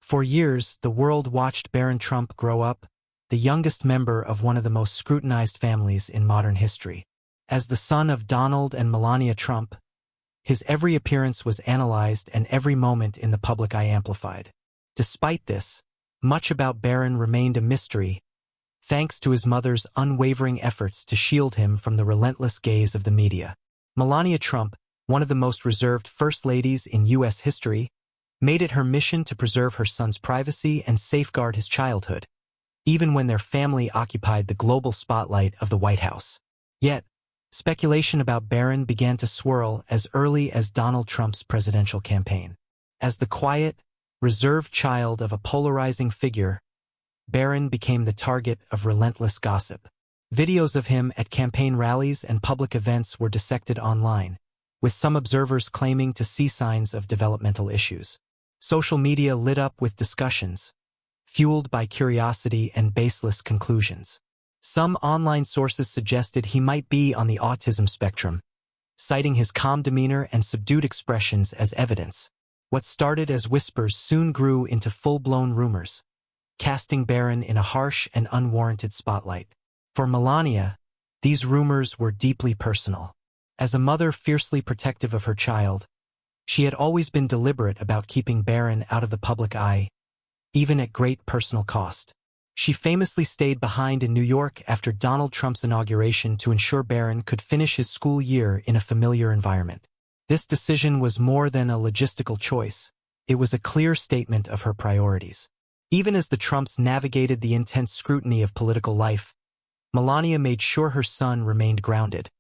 For years, the world watched Barron Trump grow up, the youngest member of one of the most scrutinized families in modern history. As the son of Donald and Melania Trump, his every appearance was analyzed and every moment in the public eye amplified. Despite this, much about Barron remained a mystery, thanks to his mother's unwavering efforts to shield him from the relentless gaze of the media. Melania Trump, one of the most reserved first ladies in U.S. history, made it her mission to preserve her son's privacy and safeguard his childhood, even when their family occupied the global spotlight of the White House. Yet, speculation about Barron began to swirl as early as Donald Trump's presidential campaign. As the quiet, reserved child of a polarizing figure, Barron became the target of relentless gossip. Videos of him at campaign rallies and public events were dissected online, with some observers claiming to see signs of developmental issues. Social media lit up with discussions, fueled by curiosity and baseless conclusions. Some online sources suggested he might be on the autism spectrum, citing his calm demeanor and subdued expressions as evidence. What started as whispers soon grew into full-blown rumors, casting Barron in a harsh and unwarranted spotlight. For Melania, these rumors were deeply personal. As a mother fiercely protective of her child, she had always been deliberate about keeping Barron out of the public eye, even at great personal cost. She famously stayed behind in New York after Donald Trump's inauguration to ensure Barron could finish his school year in a familiar environment. This decision was more than a logistical choice. It was a clear statement of her priorities. Even as the Trumps navigated the intense scrutiny of political life, Melania made sure her son remained grounded,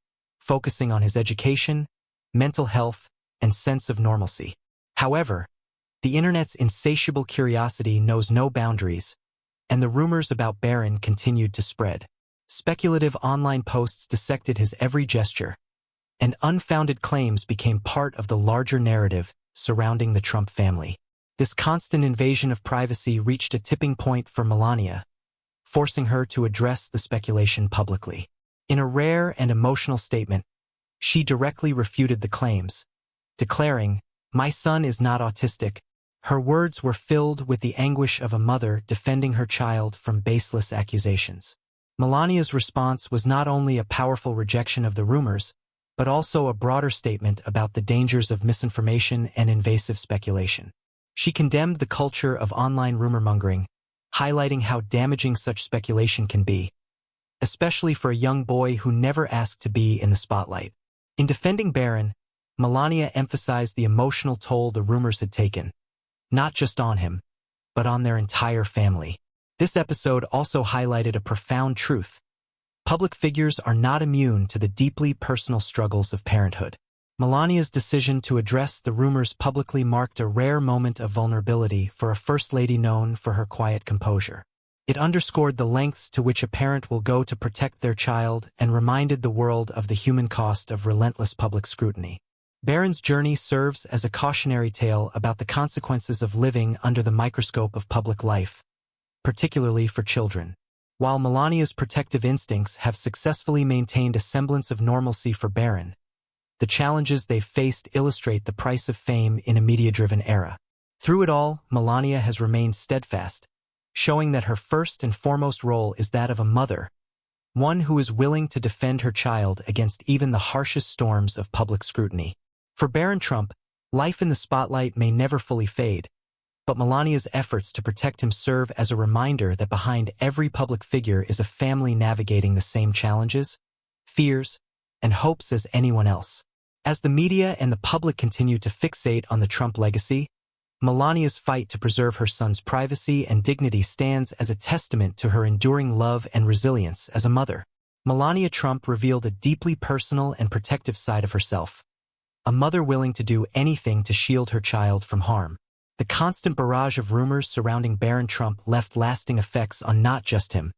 focusing on his education, mental health, and sense of normalcy. However, the internet's insatiable curiosity knows no boundaries, and the rumors about Barron continued to spread. Speculative online posts dissected his every gesture, and unfounded claims became part of the larger narrative surrounding the Trump family. This constant invasion of privacy reached a tipping point for Melania, forcing her to address the speculation publicly. In a rare and emotional statement, she directly refuted the claims, declaring, "My son is not autistic." Her words were filled with the anguish of a mother defending her child from baseless accusations. Melania's response was not only a powerful rejection of the rumors, but also a broader statement about the dangers of misinformation and invasive speculation. She condemned the culture of online rumor-mongering, highlighting how damaging such speculation can be, especially for a young boy who never asked to be in the spotlight. In defending Barron, Melania emphasized the emotional toll the rumors had taken, not just on him, but on their entire family. This episode also highlighted a profound truth. Public figures are not immune to the deeply personal struggles of parenthood. Melania's decision to address the rumors publicly marked a rare moment of vulnerability for a first lady known for her quiet composure. It underscored the lengths to which a parent will go to protect their child and reminded the world of the human cost of relentless public scrutiny. Barron's journey serves as a cautionary tale about the consequences of living under the microscope of public life, particularly for children. While Melania's protective instincts have successfully maintained a semblance of normalcy for Barron, the challenges they've faced illustrate the price of fame in a media-driven era. Through it all, Melania has remained steadfast, showing that her first and foremost role is that of a mother, one who is willing to defend her child against even the harshest storms of public scrutiny. For Barron Trump, life in the spotlight may never fully fade, but Melania's efforts to protect him serve as a reminder that behind every public figure is a family navigating the same challenges, fears, and hopes as anyone else. As the media and the public continue to fixate on the Trump legacy, Melania's fight to preserve her son's privacy and dignity stands as a testament to her enduring love and resilience as a mother. Melania Trump revealed a deeply personal and protective side of herself, a mother willing to do anything to shield her child from harm. The constant barrage of rumors surrounding Barron Trump left lasting effects on not just him,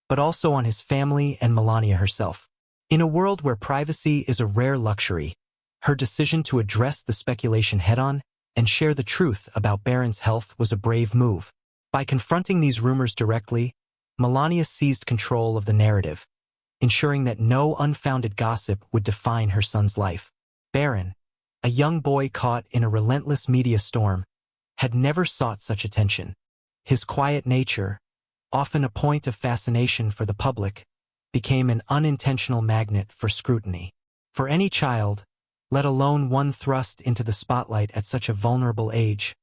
but also on his family and Melania herself. In a world where privacy is a rare luxury, her decision to address the speculation head-on and share the truth about Barron's health was a brave move. By confronting these rumors directly, Melania seized control of the narrative, ensuring that no unfounded gossip would define her son's life. Barron, a young boy caught in a relentless media storm, had never sought such attention. His quiet nature, often a point of fascination for the public, became an unintentional magnet for scrutiny. For any child, let alone one thrust into the spotlight at such a vulnerable age,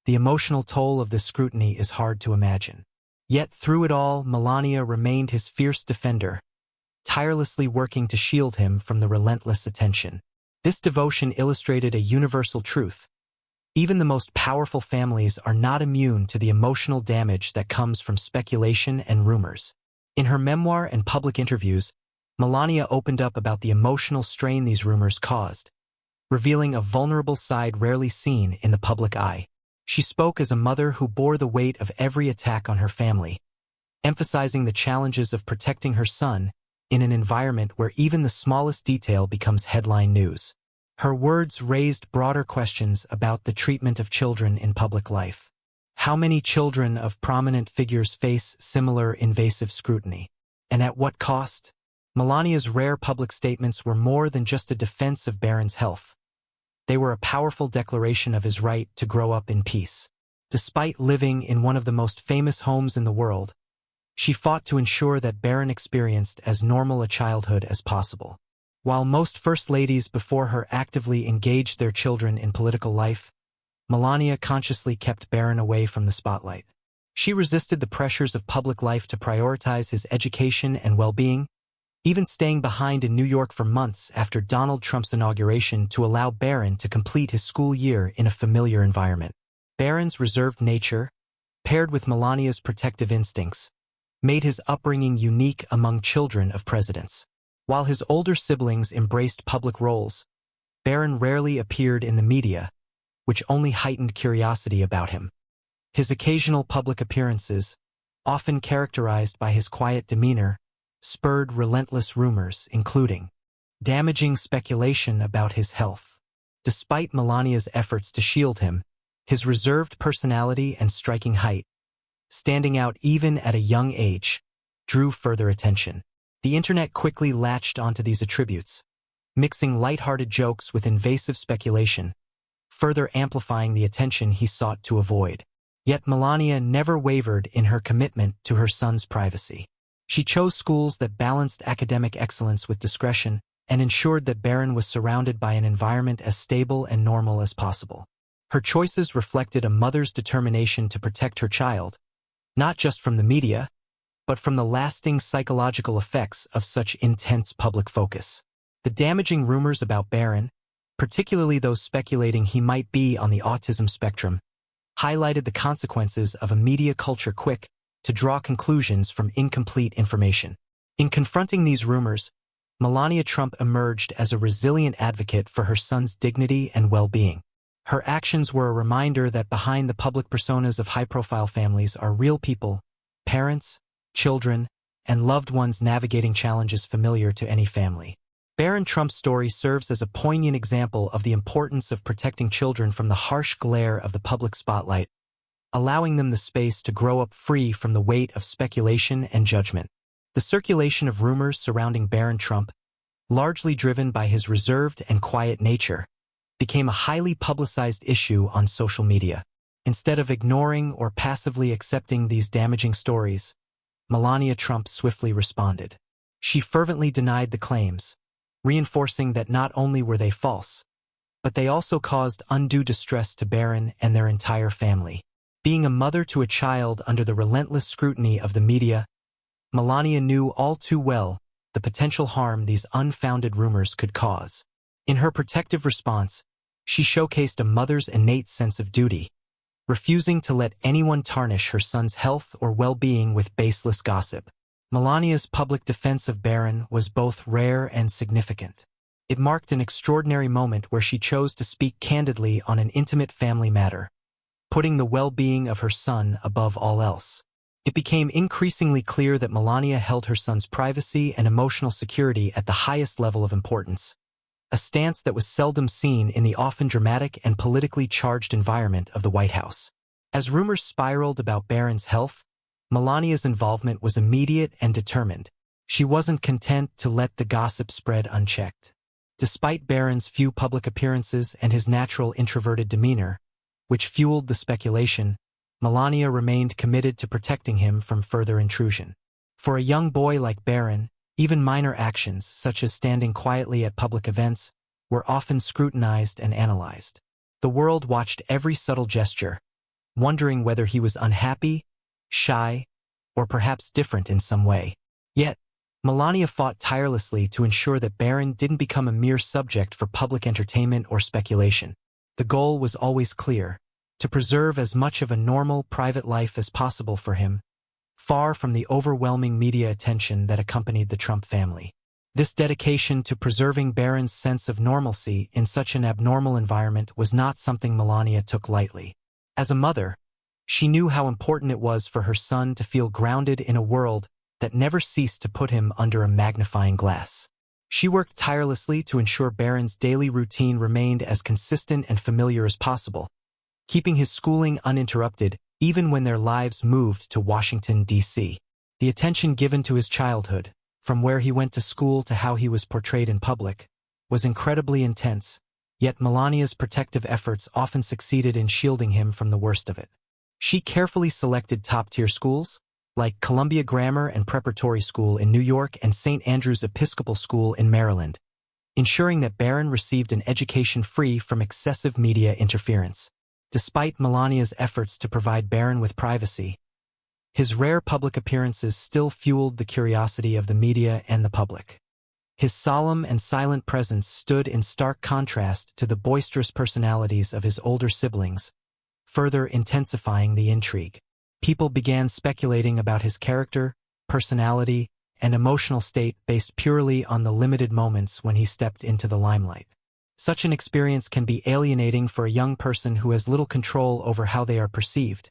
the emotional toll of this scrutiny is hard to imagine. Yet through it all, Melania remained his fierce defender, tirelessly working to shield him from the relentless attention. This devotion illustrated a universal truth. Even the most powerful families are not immune to the emotional damage that comes from speculation and rumors. In her memoir and public interviews, Melania opened up about the emotional strain these rumors caused, revealing a vulnerable side rarely seen in the public eye. She spoke as a mother who bore the weight of every attack on her family, emphasizing the challenges of protecting her son in an environment where even the smallest detail becomes headline news. Her words raised broader questions about the treatment of children in public life. How many children of prominent figures face similar invasive scrutiny? And at what cost? Melania's rare public statements were more than just a defense of Barron's health. They were a powerful declaration of his right to grow up in peace. Despite living in one of the most famous homes in the world, she fought to ensure that Barron experienced as normal a childhood as possible. While most first ladies before her actively engaged their children in political life, Melania consciously kept Barron away from the spotlight. She resisted the pressures of public life to prioritize his education and well-being, even staying behind in New York for months after Donald Trump's inauguration to allow Barron to complete his school year in a familiar environment. Barron's reserved nature, paired with Melania's protective instincts, made his upbringing unique among children of presidents. While his older siblings embraced public roles, Barron rarely appeared in the media, which only heightened curiosity about him. His occasional public appearances, often characterized by his quiet demeanor, spurred relentless rumors, including damaging speculation about his health. Despite Melania's efforts to shield him, his reserved personality and striking height, standing out even at a young age, drew further attention. The internet quickly latched onto these attributes, mixing lighthearted jokes with invasive speculation, further amplifying the attention he sought to avoid. Yet Melania never wavered in her commitment to her son's privacy. She chose schools that balanced academic excellence with discretion and ensured that Barron was surrounded by an environment as stable and normal as possible. Her choices reflected a mother's determination to protect her child, not just from the media, but from the lasting psychological effects of such intense public focus. The damaging rumors about Barron, particularly those speculating he might be on the autism spectrum, highlighted the consequences of a media culture quick to draw conclusions from incomplete information. In confronting these rumors, Melania Trump emerged as a resilient advocate for her son's dignity and well-being. Her actions were a reminder that behind the public personas of high-profile families are real people, parents, children, and loved ones navigating challenges familiar to any family. Barron Trump's story serves as a poignant example of the importance of protecting children from the harsh glare of the public spotlight, allowing them the space to grow up free from the weight of speculation and judgment. The circulation of rumors surrounding Barron Trump, largely driven by his reserved and quiet nature, became a highly publicized issue on social media. Instead of ignoring or passively accepting these damaging stories, Melania Trump swiftly responded. She fervently denied the claims, reinforcing that not only were they false, but they also caused undue distress to Barron and their entire family. Being a mother to a child under the relentless scrutiny of the media, Melania knew all too well the potential harm these unfounded rumors could cause. In her protective response, she showcased a mother's innate sense of duty, refusing to let anyone tarnish her son's health or well-being with baseless gossip. Melania's public defense of Barron was both rare and significant. It marked an extraordinary moment where she chose to speak candidly on an intimate family matter, putting the well-being of her son above all else. It became increasingly clear that Melania held her son's privacy and emotional security at the highest level of importance, a stance that was seldom seen in the often dramatic and politically charged environment of the White House. As rumors spiraled about Barron's health, Melania's involvement was immediate and determined. She wasn't content to let the gossip spread unchecked. Despite Barron's few public appearances and his natural introverted demeanor, which fueled the speculation, Melania remained committed to protecting him from further intrusion. For a young boy like Barron, even minor actions, such as standing quietly at public events, were often scrutinized and analyzed. The world watched every subtle gesture, wondering whether he was unhappy, shy, or perhaps different in some way. Yet, Melania fought tirelessly to ensure that Barron didn't become a mere subject for public entertainment or speculation. The goal was always clear: to preserve as much of a normal, private life as possible for him, far from the overwhelming media attention that accompanied the Trump family. This dedication to preserving Barron's sense of normalcy in such an abnormal environment was not something Melania took lightly. As a mother, she knew how important it was for her son to feel grounded in a world that never ceased to put him under a magnifying glass. She worked tirelessly to ensure Barron's daily routine remained as consistent and familiar as possible, keeping his schooling uninterrupted even when their lives moved to Washington, D.C. The attention given to his childhood, from where he went to school to how he was portrayed in public, was incredibly intense, yet Melania's protective efforts often succeeded in shielding him from the worst of it. She carefully selected top-tier schools, like Columbia Grammar and Preparatory School in New York and St. Andrew's Episcopal School in Maryland, ensuring that Barron received an education free from excessive media interference. Despite Melania's efforts to provide Barron with privacy, his rare public appearances still fueled the curiosity of the media and the public. His solemn and silent presence stood in stark contrast to the boisterous personalities of his older siblings, further intensifying the intrigue. People began speculating about his character, personality, and emotional state based purely on the limited moments when he stepped into the limelight. Such an experience can be alienating for a young person who has little control over how they are perceived,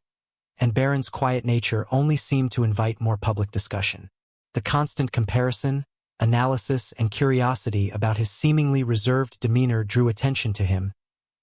and Barron's quiet nature only seemed to invite more public discussion. The constant comparison, analysis, and curiosity about his seemingly reserved demeanor drew attention to him,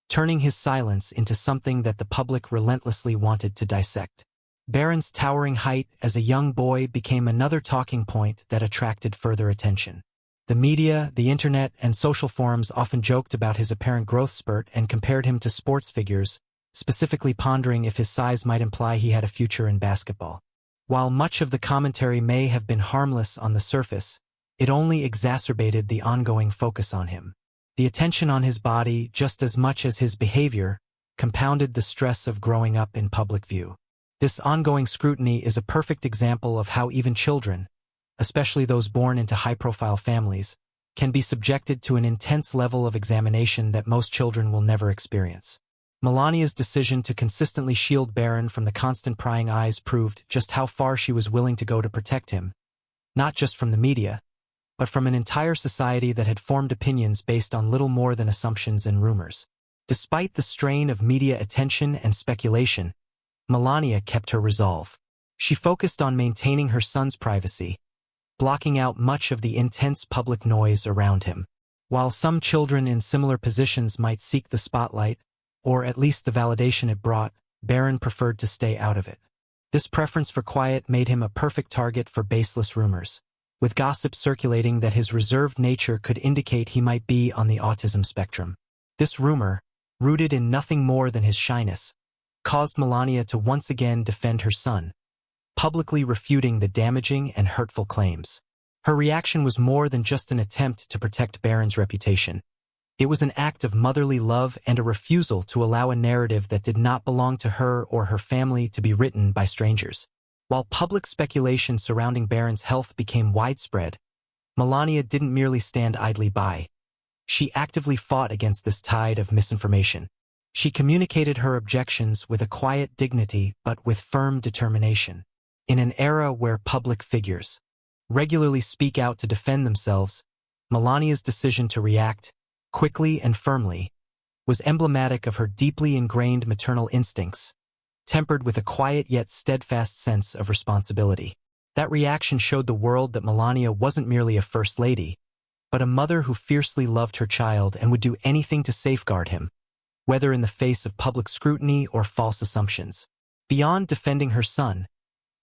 turning his silence into something that the public relentlessly wanted to dissect. Barron's towering height as a young boy became another talking point that attracted further attention. The media, the internet, and social forums often joked about his apparent growth spurt and compared him to sports figures, specifically pondering if his size might imply he had a future in basketball. While much of the commentary may have been harmless on the surface, it only exacerbated the ongoing focus on him. The attention on his body, just as much as his behavior, compounded the stress of growing up in public view. This ongoing scrutiny is a perfect example of how even children, especially those born into high-profile families, can be subjected to an intense level of examination that most children will never experience. Melania's decision to consistently shield Barron from the constant prying eyes proved just how far she was willing to go to protect him, not just from the media, but from an entire society that had formed opinions based on little more than assumptions and rumors. Despite the strain of media attention and speculation, Melania kept her resolve. She focused on maintaining her son's privacy, blocking out much of the intense public noise around him. While some children in similar positions might seek the spotlight, or at least the validation it brought, Barron preferred to stay out of it. This preference for quiet made him a perfect target for baseless rumors, with gossip circulating that his reserved nature could indicate he might be on the autism spectrum. This rumor, rooted in nothing more than his shyness, caused Melania to once again defend her son, publicly refuting the damaging and hurtful claims. Her reaction was more than just an attempt to protect Barron's reputation. It was an act of motherly love and a refusal to allow a narrative that did not belong to her or her family to be written by strangers. While public speculation surrounding Barron's health became widespread, Melania didn't merely stand idly by. She actively fought against this tide of misinformation. She communicated her objections with a quiet dignity but with firm determination. In an era where public figures regularly speak out to defend themselves, Melania's decision to react, quickly and firmly, was emblematic of her deeply ingrained maternal instincts, tempered with a quiet yet steadfast sense of responsibility. That reaction showed the world that Melania wasn't merely a first lady, but a mother who fiercely loved her child and would do anything to safeguard him, whether in the face of public scrutiny or false assumptions. Beyond defending her son,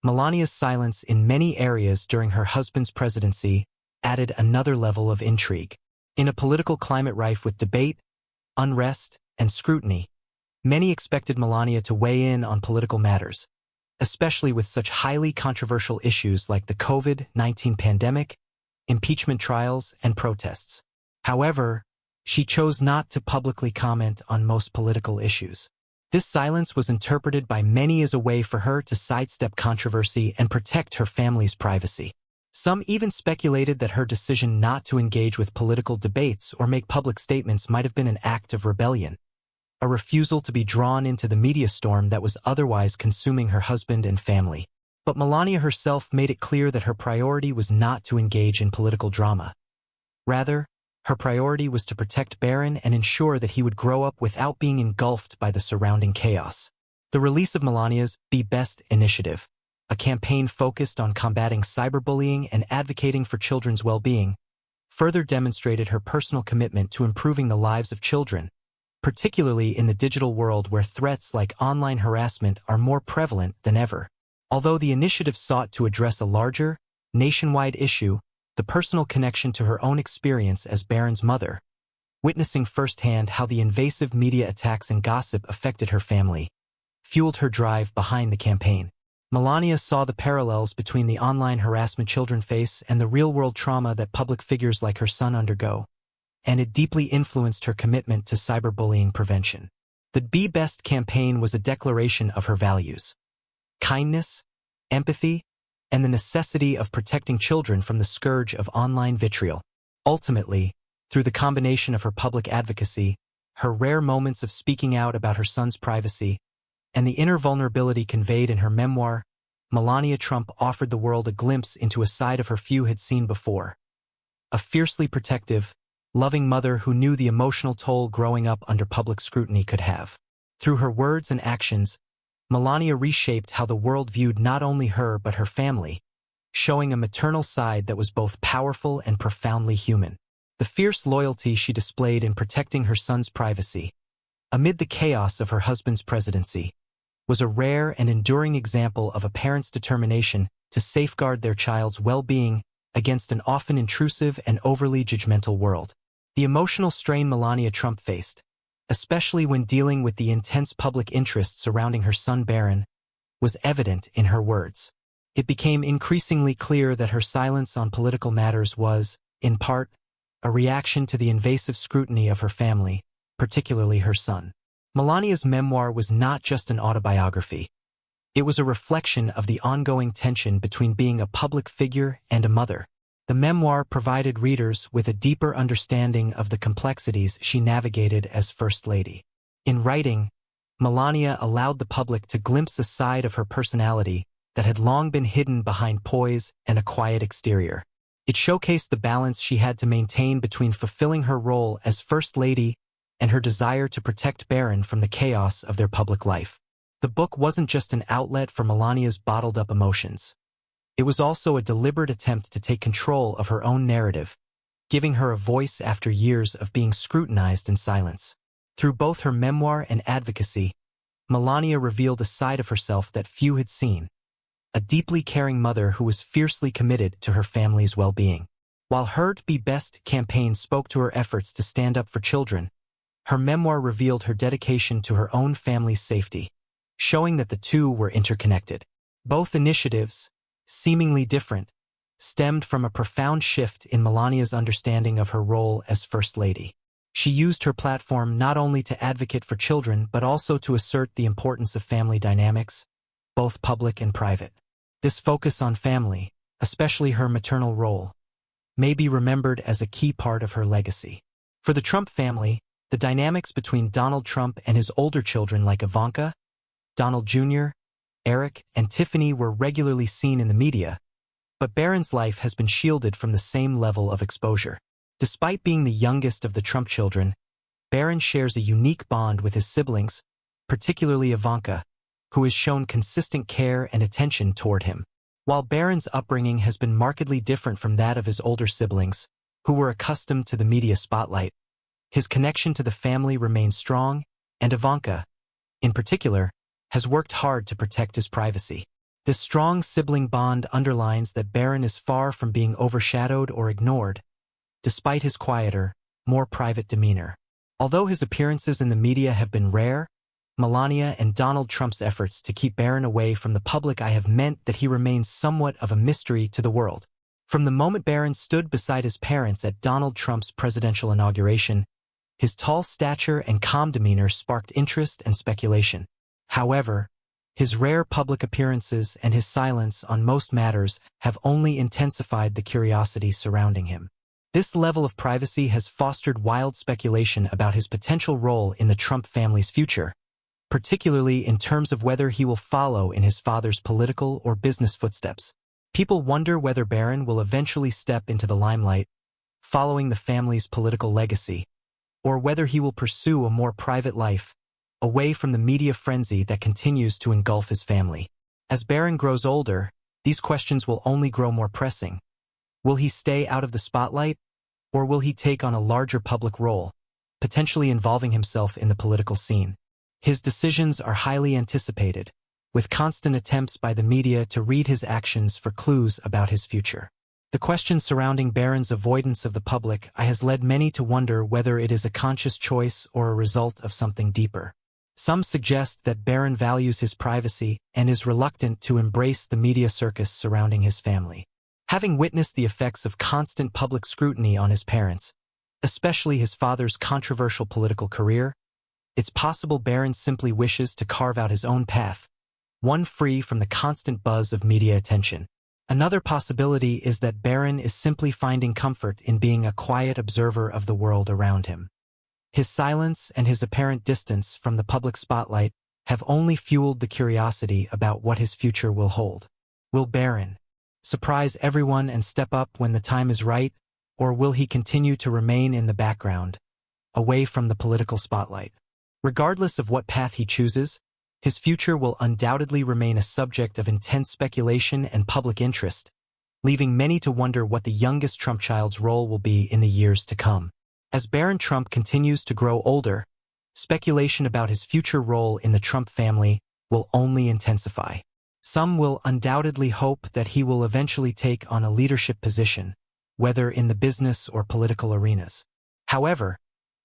Melania's silence in many areas during her husband's presidency added another level of intrigue. In a political climate rife with debate, unrest, and scrutiny, Many expected Melania to weigh in on political matters, especially with such highly controversial issues like the COVID-19 pandemic, impeachment trials, and protests. However, she chose not to publicly comment on most political issues. This silence was interpreted by many as a way for her to sidestep controversy and protect her family's privacy. Some even speculated that her decision not to engage with political debates or make public statements might have been an act of rebellion, a refusal to be drawn into the media storm that was otherwise consuming her husband and family. But Melania herself made it clear that her priority was not to engage in political drama. Rather, her priority was to protect Barron and ensure that he would grow up without being engulfed by the surrounding chaos. The release of Melania's Be Best initiative, a campaign focused on combating cyberbullying and advocating for children's well-being, further demonstrated her personal commitment to improving the lives of children, particularly in the digital world where threats like online harassment are more prevalent than ever. Although the initiative sought to address a larger, nationwide issue, the personal connection to her own experience as Barron's mother, witnessing firsthand how the invasive media attacks and gossip affected her family, fueled her drive behind the campaign. Melania saw the parallels between the online harassment children face and the real-world trauma that public figures like her son undergo, and it deeply influenced her commitment to cyberbullying prevention. The Be Best campaign was a declaration of her values: kindness, empathy, and the necessity of protecting children from the scourge of online vitriol. Ultimately, through the combination of her public advocacy, her rare moments of speaking out about her son's privacy, and the inner vulnerability conveyed in her memoir, Melania Trump offered the world a glimpse into a side of her few had seen before. A fiercely protective, loving mother who knew the emotional toll growing up under public scrutiny could have. Through her words and actions, Melania reshaped how the world viewed not only her but her family, showing a maternal side that was both powerful and profoundly human. The fierce loyalty she displayed in protecting her son's privacy, amid the chaos of her husband's presidency, was a rare and enduring example of a parent's determination to safeguard their child's well-being against an often intrusive and overly judgmental world. The emotional strain Melania Trump faced, especially when dealing with the intense public interest surrounding her son Barron, was evident in her words. It became increasingly clear that her silence on political matters was, in part, a reaction to the invasive scrutiny of her family, particularly her son. Melania's memoir was not just an autobiography. It was a reflection of the ongoing tension between being a public figure and a mother. The memoir provided readers with a deeper understanding of the complexities she navigated as First Lady. In writing, Melania allowed the public to glimpse a side of her personality that had long been hidden behind poise and a quiet exterior. It showcased the balance she had to maintain between fulfilling her role as First Lady and her desire to protect Barron from the chaos of their public life. The book wasn't just an outlet for Melania's bottled-up emotions. It was also a deliberate attempt to take control of her own narrative, giving her a voice after years of being scrutinized in silence. Through both her memoir and advocacy, Melania revealed a side of herself that few had seen, a deeply caring mother who was fiercely committed to her family's well-being. While her Be Best campaign spoke to her efforts to stand up for children, her memoir revealed her dedication to her own family's safety, showing that the two were interconnected. Both initiatives, seemingly different, stemmed from a profound shift in Melania's understanding of her role as First Lady. She used her platform not only to advocate for children but also to assert the importance of family dynamics, both public and private. This focus on family, especially her maternal role, may be remembered as a key part of her legacy. For the Trump family, the dynamics between Donald Trump and his older children like Ivanka, Donald Jr., Eric, and Tiffany were regularly seen in the media, but Barron's life has been shielded from the same level of exposure. Despite being the youngest of the Trump children, Barron shares a unique bond with his siblings, particularly Ivanka, who has shown consistent care and attention toward him. While Barron's upbringing has been markedly different from that of his older siblings, who were accustomed to the media spotlight, his connection to the family remains strong, and Ivanka, in particular, has worked hard to protect his privacy. This strong sibling bond underlines that Barron is far from being overshadowed or ignored, despite his quieter, more private demeanor. Although his appearances in the media have been rare, Melania, and Donald Trump's efforts to keep Barron away from the public eye have meant that he remains somewhat of a mystery to the world. From the moment Barron stood beside his parents at Donald Trump's presidential inauguration, his tall stature and calm demeanor sparked interest and speculation. However, his rare public appearances and his silence on most matters have only intensified the curiosity surrounding him. This level of privacy has fostered wild speculation about his potential role in the Trump family's future, particularly in terms of whether he will follow in his father's political or business footsteps. People wonder whether Barron will eventually step into the limelight, following the family's political legacy, or whether he will pursue a more private life, away from the media frenzy that continues to engulf his family. As Barron grows older, these questions will only grow more pressing. Will he stay out of the spotlight, or will he take on a larger public role, potentially involving himself in the political scene? His decisions are highly anticipated, with constant attempts by the media to read his actions for clues about his future. The question surrounding Barron's avoidance of the public eye has led many to wonder whether it is a conscious choice or a result of something deeper. Some suggest that Barron values his privacy and is reluctant to embrace the media circus surrounding his family. Having witnessed the effects of constant public scrutiny on his parents, especially his father's controversial political career, it's possible Barron simply wishes to carve out his own path, one free from the constant buzz of media attention. Another possibility is that Barron is simply finding comfort in being a quiet observer of the world around him. His silence and his apparent distance from the public spotlight have only fueled the curiosity about what his future will hold. Will Barron surprise everyone and step up when the time is right, or will he continue to remain in the background, away from the political spotlight? Regardless of what path he chooses, his future will undoubtedly remain a subject of intense speculation and public interest, leaving many to wonder what the youngest Trump child's role will be in the years to come. As Barron Trump continues to grow older, speculation about his future role in the Trump family will only intensify. Some will undoubtedly hope that he will eventually take on a leadership position, whether in the business or political arenas. However,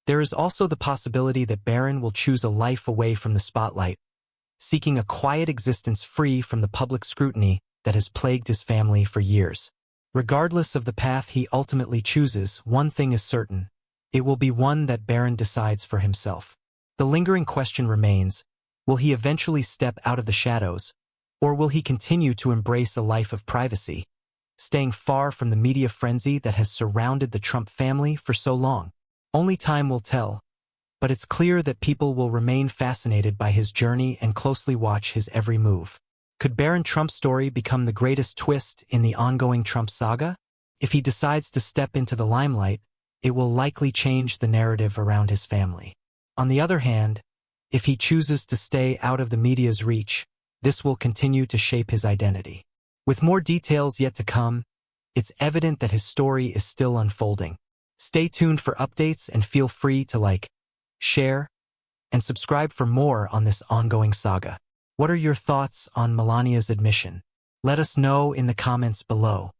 there is also the possibility that Barron will choose a life away from the spotlight, seeking a quiet existence free from the public scrutiny that has plagued his family for years. Regardless of the path he ultimately chooses, one thing is certain: it will be one that Barron decides for himself. The lingering question remains: will he eventually step out of the shadows, or will he continue to embrace a life of privacy, staying far from the media frenzy that has surrounded the Trump family for so long? Only time will tell, but it's clear that people will remain fascinated by his journey and closely watch his every move. Could Barron Trump's story become the greatest twist in the ongoing Trump saga? If he decides to step into the limelight, it will likely change the narrative around his family. On the other hand, if he chooses to stay out of the media's reach, this will continue to shape his identity. With more details yet to come, it's evident that his story is still unfolding. Stay tuned for updates and feel free to like, share, and subscribe for more on this ongoing saga. What are your thoughts on Melania's admission? Let us know in the comments below.